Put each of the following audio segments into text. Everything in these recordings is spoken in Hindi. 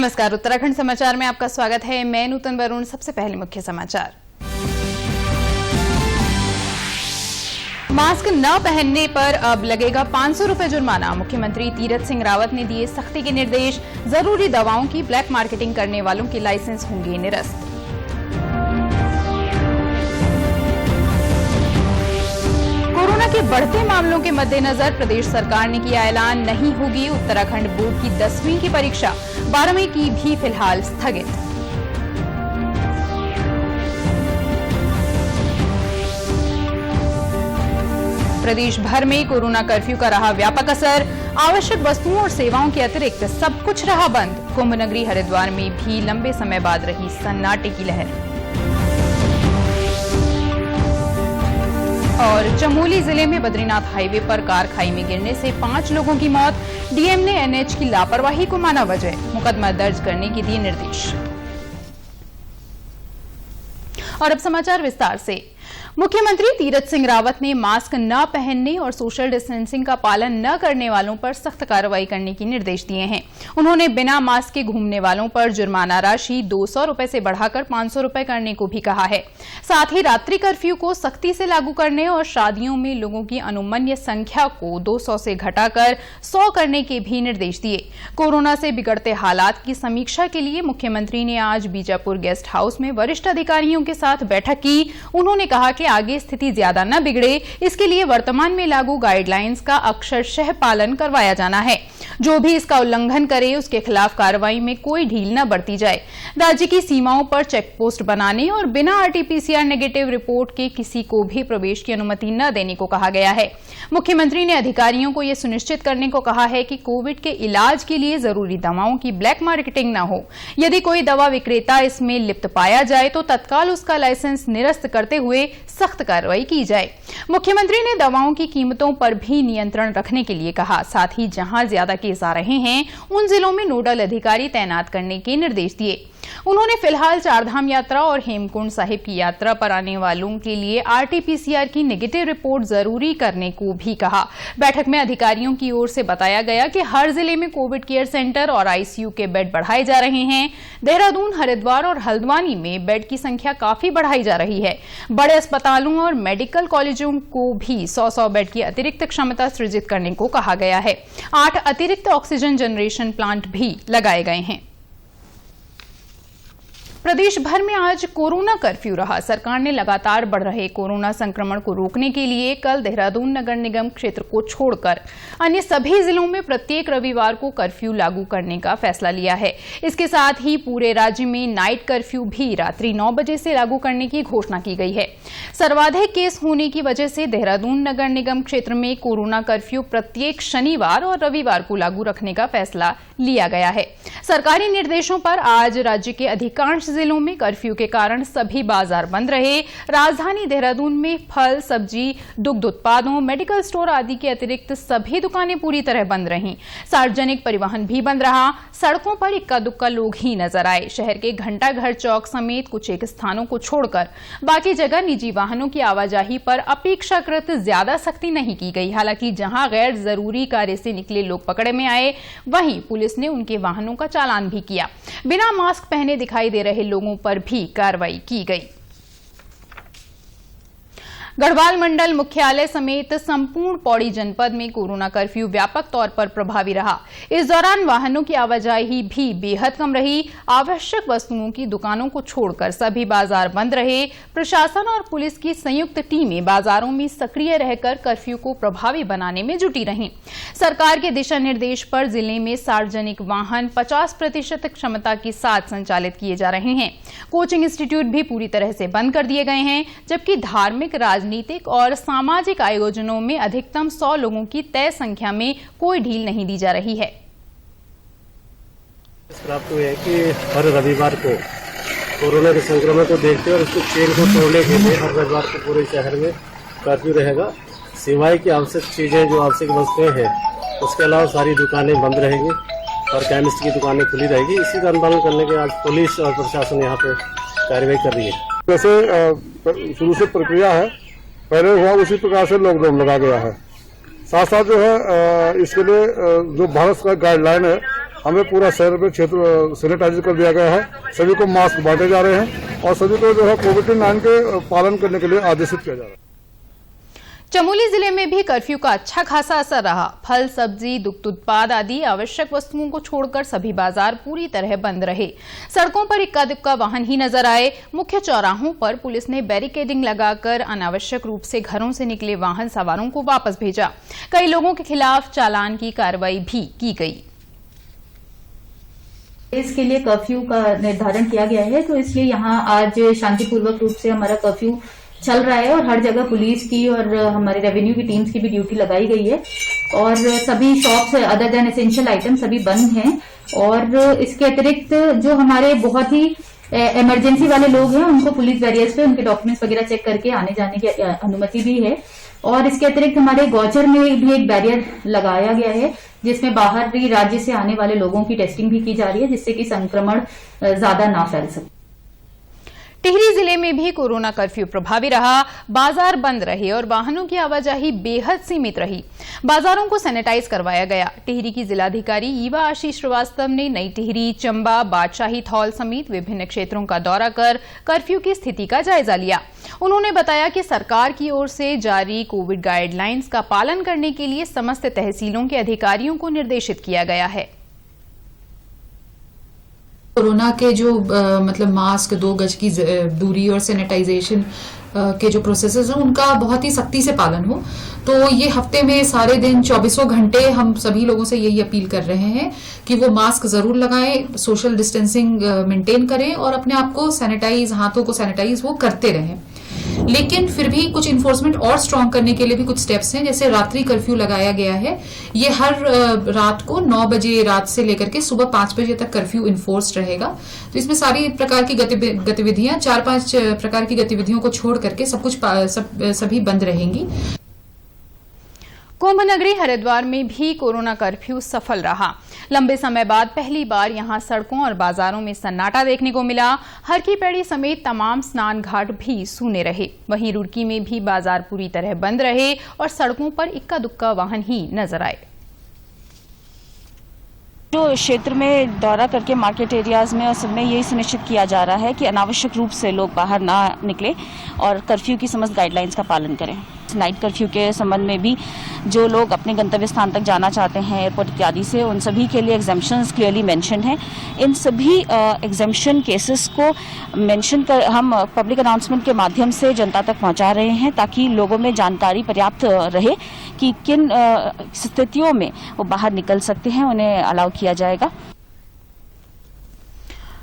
नमस्कार, उत्तराखंड समाचार में आपका स्वागत है। मैं नूतन वरुण। सबसे पहले मुख्य समाचार। मास्क न पहनने पर अब लगेगा 500 रुपए जुर्माना। मुख्यमंत्री तीरथ सिंह रावत ने दिए सख्ती के निर्देश। जरूरी दवाओं की ब्लैक मार्केटिंग करने वालों के लाइसेंस होंगे निरस्त। कोरोना के बढ़ते मामलों के मद्देनजर प्रदेश सरकार ने किया ऐलान, नहीं होगी उत्तराखंड बोर्ड की 10वीं की परीक्षा। 12वीं की भी फिलहाल स्थगित। प्रदेश भर में कोरोना कर्फ्यू का रहा व्यापक असर। आवश्यक वस्तुओं और सेवाओं के अतिरिक्त सब कुछ रहा बंद। कुंभ नगरी हरिद्वार में भी लंबे समय बाद रही सन्नाटे की लहर। और चमोली जिले में बद्रीनाथ हाईवे पर कार खाई में गिरने से 5 लोगों की मौत। डीएम ने एनएच की लापरवाही को माना वजह। मुकदमा दर्ज करने के दिए निर्देश। और अब समाचार विस्तार से। मुख्यमंत्री तीरथ सिंह रावत ने मास्क न पहनने और सोशल डिस्टेंसिंग का पालन न करने वालों पर सख्त कार्रवाई करने के निर्देश दिए हैं। उन्होंने बिना मास्क के घूमने वालों पर जुर्माना राशि 200 रुपए से बढ़ाकर 500 रुपए करने को भी कहा है। साथ ही रात्रि कर्फ्यू को सख्ती से लागू करने और शादियों में लोगों की अनुमन्य संख्या को 200 से घटाकर 100 करने के भी निर्देश दिए। कोरोना से बिगड़ते हालात की समीक्षा के लिए मुख्यमंत्री ने आज बीजापुर गेस्ट हाउस में वरिष्ठ अधिकारियों के साथ बैठक की। उन्होंने कहा कि आगे स्थिति ज्यादा न बिगड़े, इसके लिए वर्तमान में लागू गाइडलाइंस का अक्षरशः पालन करवाया जाना है। जो भी इसका उल्लंघन करे उसके खिलाफ कार्रवाई में कोई ढील न बरती जाए। राज्य की सीमाओं पर चेक पोस्ट बनाने और बिना आरटीपीसीआर नेगेटिव रिपोर्ट के किसी को भी प्रवेश की अनुमति न देने को कहा गया है। मुख्यमंत्री ने अधिकारियों को यह सुनिश्चित करने को कहा है कि कोविड के इलाज के लिए जरूरी दवाओं की ब्लैक मार्केटिंग न हो। यदि कोई दवा विक्रेता इसमें लिप्त पाया जाए तो तत्काल उसका लाइसेंस निरस्त करते हुए सख्त कार्रवाई की जाए। मुख्यमंत्री ने दवाओं की कीमतों पर भी नियंत्रण रखने के लिए कहा। साथ ही जहां ज्यादा केस आ रहे हैं उन जिलों में नोडल अधिकारी तैनात करने के निर्देश दिए। उन्होंने फिलहाल चारधाम यात्रा और हेमकुंड साहिब की यात्रा पर आने वालों के लिए आरटीपीसीआर की नेगेटिव रिपोर्ट जरूरी करने को भी कहा। बैठक में अधिकारियों की ओर से बताया गया कि हर जिले में कोविड केयर सेंटर और आईसीयू के बेड बढ़ाए जा रहे हैं। देहरादून, हरिद्वार और हल्द्वानी में बेड की संख्या काफी बढ़ाई जा रही है। बड़े अस्पतालों और मेडिकल कॉलेजों को भी 100-100 बेड की अतिरिक्त क्षमता सृजित करने को कहा गया है। 8 अतिरिक्त ऑक्सीजन जनरेशन प्लांट भी लगाए गए हैं। प्रदेश भर में आज कोरोना कर्फ्यू रहा। सरकार ने लगातार बढ़ रहे कोरोना संक्रमण को रोकने के लिए कल देहरादून नगर निगम क्षेत्र को छोड़कर अन्य सभी जिलों में प्रत्येक रविवार को कर्फ्यू लागू करने का फैसला लिया है। इसके साथ ही पूरे राज्य में नाइट कर्फ्यू भी रात्रि 9 बजे से लागू करने की घोषणा की गई है। सर्वाधिक केस होने की वजह से देहरादून नगर निगम क्षेत्र में कोरोना कर्फ्यू प्रत्येक शनिवार और रविवार को लागू रखने का फैसला लिया गया है। सरकारी निर्देशों पर आज राज्य के अधिकांश जिलों में कर्फ्यू के कारण सभी बाजार बंद रहे। राजधानी देहरादून में फल, सब्जी, दुग्ध उत्पादों, मेडिकल स्टोर आदि के अतिरिक्त सभी दुकानें पूरी तरह बंद रहीं। सार्वजनिक परिवहन भी बंद रहा। सड़कों पर इक्का दुक्का लोग ही नजर आए। शहर के घंटाघर चौक समेत कुछ एक स्थानों को छोड़कर बाकी जगह निजी वाहनों की आवाजाही पर अपेक्षाकृत ज्यादा सख्ती नहीं की गई। हालांकि जहां गैर जरूरी कार्य से निकले लोग पकड़े में आए, वहीं पुलिस ने उनके वाहनों का चालान भी किया। बिना मास्क पहने दिखाई दे रहे लोगों पर भी कार्रवाई की गई। गढ़वाल मंडल मुख्यालय समेत संपूर्ण पौड़ी जनपद में कोरोना कर्फ्यू व्यापक तौर पर प्रभावी रहा। इस दौरान वाहनों की आवाजाही भी बेहद कम रही। आवश्यक वस्तुओं की दुकानों को छोड़कर सभी बाजार बंद रहे। प्रशासन और पुलिस की संयुक्त टीमें बाजारों में सक्रिय रहकर कर्फ्यू को प्रभावी बनाने में जुटी रहीं। सरकार के दिशा निर्देश पर जिले में सार्वजनिक वाहन 50% क्षमता के साथ संचालित किए जा रहे हैं। कोचिंग इंस्टीट्यूट भी पूरी तरह से बंद कर दिए गए हैं, जबकि धार्मिक, राजनीतिक और सामाजिक आयोजनों में अधिकतम 100 लोगों की तय संख्या में कोई ढील नहीं दी जा रही है। प्राप्त हुआ है कि हर रविवार को कोरोना के संक्रमण को देखते हुए और उसको चेन को तोड़ने के लिए हर रविवार को पूरे शहर में कर्फ्यू रहेगा। सिवाय की आवश्यक चीजें, जो आवश्यक वस्तुएं हैं, उसके अलावा सारी दुकानें बंद रहेंगी और केमिस्ट की दुकानें खुली रहेगी। इसी का अनुपालन करने के आज पुलिस और प्रशासन यहाँ पे कार्रवाई कर रही है। जैसे शुरू से प्रक्रिया है, पहले हुआ उसी प्रकार से लॉकडाउन लगा गया है। साथ साथ जो है इसके लिए जो भारत का गाइडलाइन है, हमें पूरा शहर में क्षेत्र सैनिटाइज कर दिया गया है। सभी को मास्क बांटे जा रहे हैं और सभी को जो है कोविड-19 के पालन करने के लिए आदेशित किया जा रहा है। चमोली जिले में भी कर्फ्यू का अच्छा खासा असर रहा। फल, सब्जी, दुग्ध उत्पाद आदि आवश्यक वस्तुओं को छोड़कर सभी बाजार पूरी तरह बंद रहे। सड़कों पर इक्का दुक्का वाहन ही नजर आए। मुख्य चौराहों पर पुलिस ने बैरिकेडिंग लगाकर अनावश्यक रूप से घरों से निकले वाहन सवारों को वापस भेजा। कई लोगों के खिलाफ चालान की कार्रवाई भी की गई। इसके लिए कर्फ्यू का निर्धारण किया गया है, तो इसलिए यहाँ आज शांतिपूर्वक रूप से हमारा कर्फ्यू चल रहा है और हर जगह पुलिस की और हमारे रेवेन्यू की टीम्स की भी ड्यूटी लगाई गई है और सभी shops other than essential item सभी बंद हैं। और इसके अतिरिक्त जो हमारे बहुत ही इमरजेंसी वाले लोग हैं उनको पुलिस बैरियर्स पे उनके डॉक्यूमेंट्स वगैरह चेक करके आने जाने की अनुमति भी है। और इसके अतिरिक्त हमारे गौचर में भी एक बैरियर लगाया गया है जिसमें बाहरी राज्य से आने वाले लोगों की टेस्टिंग भी की जा रही है जिससे कि संक्रमण ज्यादा ना फैल सके। टिहरी जिले में भी कोरोना कर्फ्यू प्रभावी रहा। बाजार बंद रहे और वाहनों की आवाजाही बेहद सीमित रही। बाजारों को सैनिटाइज करवाया गया। टिहरी की जिलाधिकारी ईवा आशीष श्रीवास्तव ने नई टिहरी, चंबा, बादशाही थौल समेत विभिन्न क्षेत्रों का दौरा कर कर्फ्यू की स्थिति का जायजा लिया। उन्होंने बताया कि सरकार की ओर से जारी कोविड गाइडलाइंस का पालन करने के लिए समस्त तहसीलों के अधिकारियों को निर्देशित किया गया है। कोरोना के जो मतलब मास्क, 2 गज की दूरी और सैनिटाइजेशन के जो प्रोसेसेस हैं उनका बहुत ही सख्ती से पालन हो। तो ये हफ्ते में सारे दिन 24 घंटे हम सभी लोगों से यही अपील कर रहे हैं कि वो मास्क जरूर लगाएं, सोशल डिस्टेंसिंग मेंटेन करें और अपने आप को सैनिटाइज, हाथों को सैनिटाइज वो करते रहें। लेकिन फिर भी कुछ इन्फोर्समेंट और स्ट्रॉन्ग करने के लिए भी कुछ स्टेप्स हैं। जैसे रात्रि कर्फ्यू लगाया गया है, ये हर रात को 9 बजे रात से लेकर के सुबह 5 बजे तक कर्फ्यू इन्फोर्स्ड रहेगा। तो इसमें सारी प्रकार की गतिविधियां, 4-5 प्रकार की गतिविधियों को छोड़ करके सभी बंद रहेंगी। कुंभ नगरी हरिद्वार में भी कोरोना कर्फ्यू सफल रहा। लंबे समय बाद पहली बार यहां सड़कों और बाजारों में सन्नाटा देखने को मिला। हर की पैड़ी समेत तमाम स्नान घाट भी सूने रहे। वहीं रुड़की में भी बाजार पूरी तरह बंद रहे और सड़कों पर इक्का दुक्का वाहन ही नजर आए। जो क्षेत्र में दौरा करके मार्केट एरियाज में और सब में यही सुनिश्चित किया जा रहा है कि अनावश्यक रूप से लोग बाहर ना निकले और कर्फ्यू की समस्त गाइडलाइंस का पालन करें। नाइट कर्फ्यू के संबंध में भी जो लोग अपने गंतव्य स्थान तक जाना चाहते हैं एयरपोर्ट इत्यादि से, उन सभी के लिए एग्जेम्पशंस क्लियरली मेंशन हैं। इन सभी एग्जेम्पशन केसेस को मेंशन कर हम पब्लिक अनाउंसमेंट के माध्यम से जनता तक पहुंचा रहे हैं ताकि लोगों में जानकारी पर्याप्त रहे कि किन स्थितियों में वो बाहर निकल सकते हैं, उन्हें अलाउ किया जाएगा।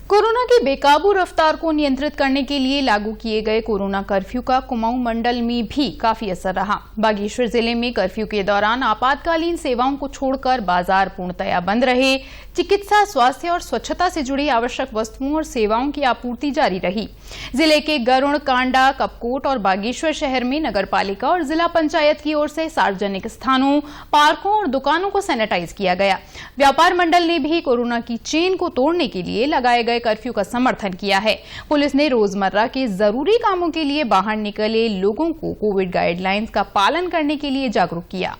कोरोना की बेकाबू रफ्तार को नियंत्रित करने के लिए लागू किए गए कोरोना कर्फ्यू का कुमाऊं मंडल में भी काफी असर रहा। बागेश्वर जिले में कर्फ्यू के दौरान आपातकालीन सेवाओं को छोड़कर बाजार पूर्णतया बंद रहे। चिकित्सा, स्वास्थ्य और स्वच्छता से जुड़ी आवश्यक वस्तुओं और सेवाओं की आपूर्ति जारी रही। जिले के गरुड़, कांडा, कपकोट और बागेश्वर शहर में नगरपालिका और जिला पंचायत की ओर से सार्वजनिक स्थानों, पार्कों और दुकानों को सैनिटाइज किया गया। व्यापार मंडल ने भी कोरोना की चेन को तोड़ने के लिए लगाए गए कर्फ्यू का समर्थन किया है। पुलिस ने रोजमर्रा के जरूरी कामों के लिए बाहर निकले लोगों को कोविड गाइडलाइंस का पालन करने के लिए जागरूक किया।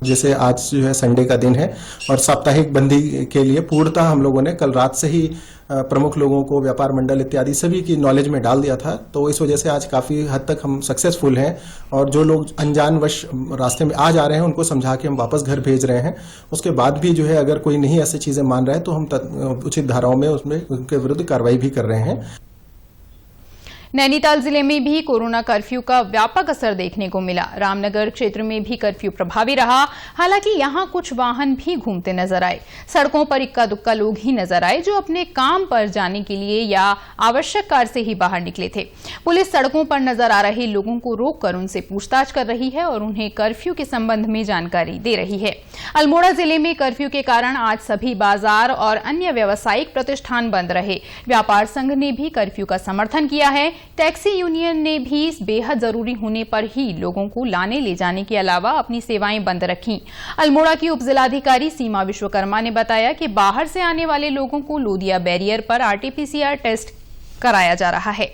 जैसे आज जो है संडे का दिन है और साप्ताहिक बंदी के लिए पूर्णतः हम लोगों ने कल रात से ही प्रमुख लोगों को, व्यापार मंडल इत्यादि सभी की नॉलेज में डाल दिया था। तो इस वजह से आज काफी हद तक हम सक्सेसफुल हैं और जो लोग अनजानवश रास्ते में आ जा रहे हैं उनको समझा के हम वापस घर भेज रहे हैं। उसके बाद भी जो है अगर कोई नहीं ऐसी चीजें मान रहा है तो हम उचित धाराओं में उसमें उनके विरुद्ध कार्रवाई भी कर रहे हैं। नैनीताल जिले में भी कोरोना कर्फ्यू का व्यापक असर देखने को मिला। रामनगर क्षेत्र में भी कर्फ्यू प्रभावी रहा। हालांकि यहां कुछ वाहन भी घूमते नजर आए। सड़कों पर इक्का दुक्का लोग ही नजर आए जो अपने काम पर जाने के लिए या आवश्यक कार्य से ही बाहर निकले थे। पुलिस सड़कों पर नजर आ रहे लोगों को रोककर उनसे पूछताछ कर रही है और उन्हें कर्फ्यू के संबंध में जानकारी दे रही है। अल्मोड़ा जिले में कर्फ्यू के कारण आज सभी बाजार और अन्य व्यावसायिक प्रतिष्ठान बंद रहे। व्यापार संघ ने भी कर्फ्यू का समर्थन किया है। टैक्सी यूनियन ने भी बेहद जरूरी होने पर ही लोगों को लाने ले जाने के अलावा अपनी सेवाएं बंद रखीं। अल्मोड़ा की उपजिलाधिकारी सीमा विश्वकर्मा ने बताया कि बाहर से आने वाले लोगों को लोदिया बैरियर पर RT-PCR टेस्ट कराया जा रहा है।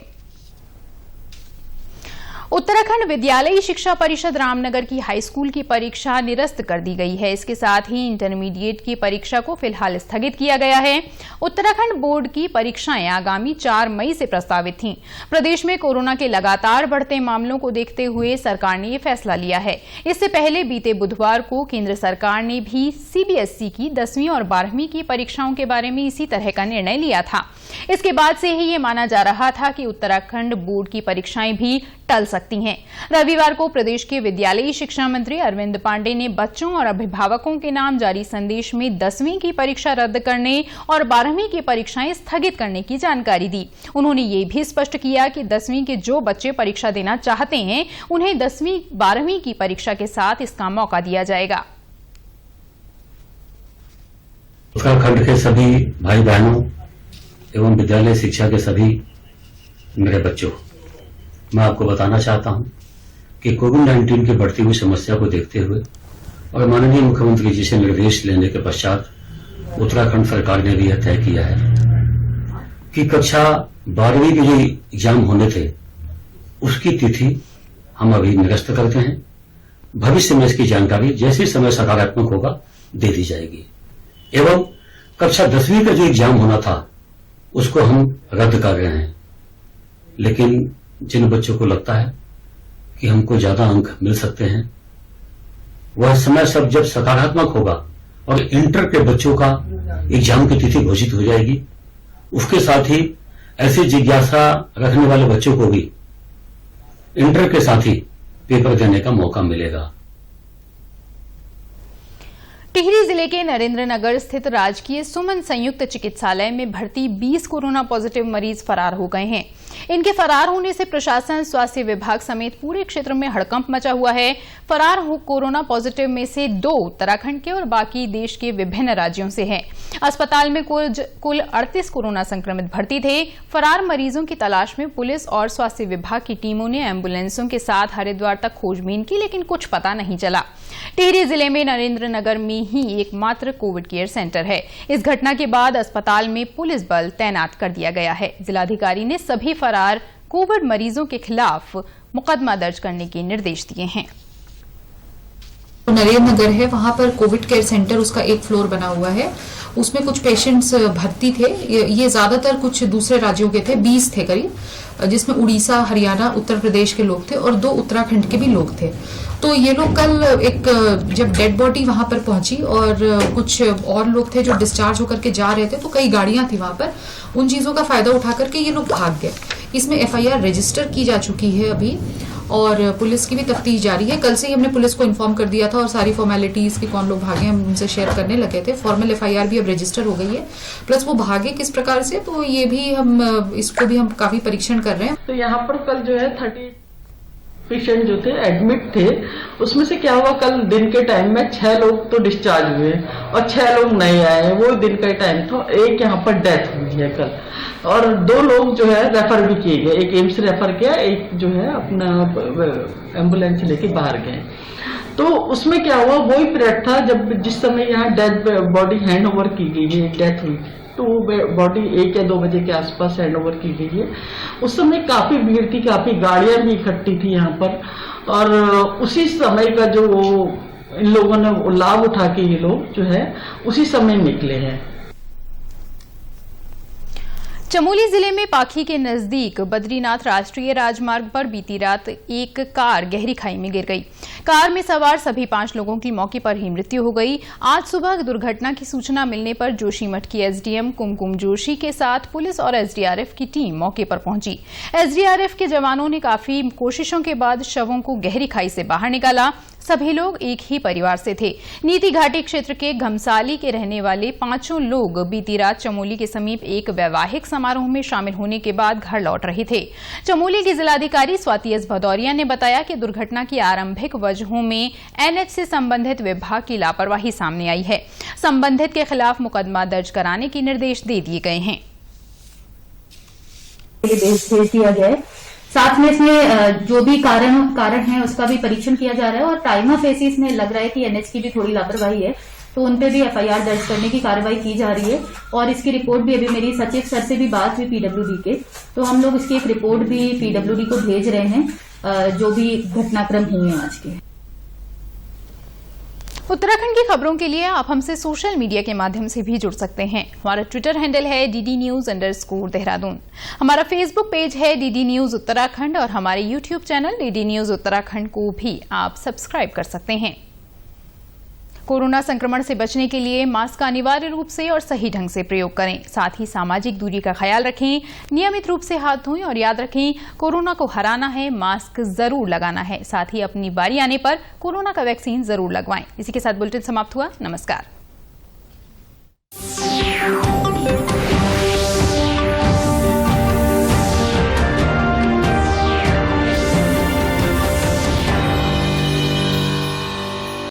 उत्तराखंड विद्यालयी शिक्षा परिषद रामनगर की हाई स्कूल की परीक्षा निरस्त कर दी गई है। इसके साथ ही इंटरमीडिएट की परीक्षा को फिलहाल स्थगित किया गया है। उत्तराखंड बोर्ड की परीक्षाएं आगामी 4 मई से प्रस्तावित थीं। प्रदेश में कोरोना के लगातार बढ़ते मामलों को देखते हुए सरकार ने ये फैसला लिया है। इससे पहले बीते बुधवार को केंद्र सरकार ने भी सीबीएसई की 10वीं और 12वीं की परीक्षाओं के बारे में इसी तरह का निर्णय लिया था। इसके बाद से ही ये माना जा रहा था कि उत्तराखंड बोर्ड की परीक्षाएं भी टल सकती हैं। रविवार को प्रदेश के विद्यालयी शिक्षा मंत्री अरविंद पांडे ने बच्चों और अभिभावकों के नाम जारी संदेश में 10वीं की परीक्षा रद्द करने और 12वीं की परीक्षाएं स्थगित करने की जानकारी दी। उन्होंने ये भी स्पष्ट किया कि 10वीं के जो बच्चे परीक्षा देना चाहते हैं उन्हें 10वीं 12वीं की परीक्षा के साथ इसका मौका दिया जाएगा। उत्तराखंड के सभी भाई बहनों एवं विद्यालय शिक्षा के सभी मेरे बच्चों, मैं आपको बताना चाहता हूं कि कोविड-19 की बढ़ती हुई समस्या को देखते हुए और माननीय मुख्यमंत्री जी से निर्देश लेने के पश्चात उत्तराखंड सरकार ने भी यह तय किया है कि कक्षा 12वीं के जो एग्जाम होने थे उसकी तिथि हम अभी निरस्त करते हैं। भविष्य में इसकी जानकारी जैसे समय सकारात्मक होगा दे दी जाएगी एवं कक्षा 10वीं का जो एग्जाम होना था उसको हम रद्द कर रहे हैं। लेकिन जिन बच्चों को लगता है कि हमको ज्यादा अंक मिल सकते हैं वह समय सब जब सकारात्मक होगा और इंटर के बच्चों का एग्जाम की तिथि घोषित हो जाएगी, उसके साथ ही ऐसी जिज्ञासा रखने वाले बच्चों को भी इंटर के साथ ही पेपर देने का मौका मिलेगा। टिहरी जिले के नरेंद्रनगर स्थित राजकीय सुमन संयुक्त चिकित्सालय में भर्ती 20 कोरोना पॉजिटिव मरीज फरार हो गए हैं। इनके फरार होने से प्रशासन, स्वास्थ्य विभाग समेत पूरे क्षेत्र में हड़कंप मचा हुआ है। फरार कोरोना पॉजिटिव में से 2 उत्तराखंड के और बाकी देश के विभिन्न राज्यों से हैं। अस्पताल में कुल 38 कोरोना संक्रमित भर्ती थे। फरार मरीजों की तलाश में पुलिस और स्वास्थ्य विभाग की टीमों ने एम्बुलेंसों के साथ हरिद्वार तक खोजबीन की, लेकिन कुछ पता नहीं चला। टिहरी जिले में नरेंद्रनगर में ही एकमात्र कोविड केयर सेंटर है। इस घटना के बाद अस्पताल में पुलिस बल तैनात कर दिया गया है। जिलाधिकारी ने सभी फरार कोविड मरीजों के खिलाफ मुकदमा दर्ज करने के निर्देश दिए हैं। नरेंद्रनगर है, वहां पर कोविड केयर सेंटर उसका एक फ्लोर बना हुआ है। उसमें कुछ पेशेंट्स भर्ती थे। ये ज्यादातर कुछ दूसरे राज्यों के थे, 20 थे करीब, जिसमें उड़ीसा, हरियाणा, उत्तर प्रदेश के लोग थे और 2 उत्तराखंड के भी लोग थे। तो ये लोग कल जब डेड बॉडी वहां पर पहुंची और कुछ और लोग थे जो डिस्चार्ज होकर के जा रहे थे, तो कई गाड़ियां थी वहां पर, उन चीजों का फायदा उठा करके ये लोग भाग गए। इसमें एफआईआर रजिस्टर की जा चुकी है अभी और पुलिस की भी तफ्तीश जारी है। कल से ही हमने पुलिस को इन्फॉर्म कर दिया था और सारी फॉर्मेलिटीज की कौन लोग भागे हम उनसे शेयर करने लगे थे। फॉर्मल एफआईआर भी अब रजिस्टर हो गई है, प्लस वो भागे किस प्रकार से, तो ये भी हम इसको भी हम काफी परीक्षण कर रहे हैं। तो यहाँ पर कल जो है 30 पेशेंट जो थे एडमिट थे, उसमें से क्या हुआ, कल दिन के टाइम में 6 लोग तो डिस्चार्ज हुए और 6 लोग नहीं आए। वो दिन का टाइम था। एक यहाँ पर डेथ हुई है कल और 2 लोग जो है रेफर भी किए गए। एक एम्स रेफर किया, एक जो है अपना एम्बुलेंस लेके बाहर गए। तो उसमें क्या हुआ, वही पीरियड था जब जिस समय यहाँ डेथ बॉडी हैंड ओवर की गई है, डेथ हुई तो बॉडी 1 या 2 बजे के आसपास हैंड ओवर की गई है। उस समय काफी भीड़ थी, काफी गाड़ियां भी इकट्ठी थी यहाँ पर और उसी समय का जो इन लोगों ने लाभ उठा के ये लोग जो है उसी समय निकले हैं। चमोली जिले में पाखी के नजदीक बद्रीनाथ राष्ट्रीय राजमार्ग पर बीती रात एक कार गहरी खाई में गिर गई। कार में सवार सभी 5 लोगों की मौके पर ही मृत्यु हो गई। आज सुबह दुर्घटना की सूचना मिलने पर जोशीमठ की एसडीएम कुमकुम जोशी के साथ पुलिस और एसडीआरएफ की टीम मौके पर पहुंची। एसडीआरएफ के जवानों ने काफी कोशिशों के बाद शवों को गहरी खाई से बाहर निकाला। सभी लोग एक ही परिवार से थे। नीति घाटी क्षेत्र के घमसाली के रहने वाले 5 लोग बीती रात चमोली के समीप एक वैवाहिक समारोह में शामिल होने के बाद घर लौट रहे थे। चमोली की जिलाधिकारी स्वाति एस भदौरिया ने बताया कि दुर्घटना की आरंभिक वजहों में एनएच से संबंधित विभाग की लापरवाही सामने आई है। संबंधित के खिलाफ मुकदमा दर्ज कराने के निर्देश दे दिए गए हैं। भेज दिया गया है। साथ में इसमें जो भी कारण है उसका भी परीक्षण किया जा रहा है और प्राइमा फेसी इसमें लग रहा है कि एनएच की भी थोड़ी लापरवाही है। तो उन पे भी FIR दर्ज करने की कार्रवाई की जा रही है। और इसकी रिपोर्ट भी अभी मेरी सचिव सर से भी बात हुई PWD के, तो हम लोग इसकी एक रिपोर्ट भी PWD को भेज रहे हैं जो भी घटनाक्रम हुए हैं आज के। उत्तराखंड की खबरों के लिए आप हमसे सोशल मीडिया के माध्यम से भी जुड़ सकते हैं। हमारा ट्विटर हैंडल है DD News_देहरादून। हमारा फेसबुक पेज है DD News उत्तराखंड और हमारे YouTube channel DD News Uttarakhand को भी आप सब्सक्राइब कर सकते हैं। कोरोना संक्रमण से बचने के लिए मास्क का अनिवार्य रूप से और सही ढंग से प्रयोग करें। साथ ही सामाजिक दूरी का ख्याल रखें, नियमित रूप से हाथधोएं और याद रखें, कोरोना को हराना है, मास्क जरूर लगाना है। साथ ही अपनी बारी आने पर कोरोना का वैक्सीन जरूर लगवाएं। इसी के साथ बुलेटिन समाप्त हुआ। नमस्कार।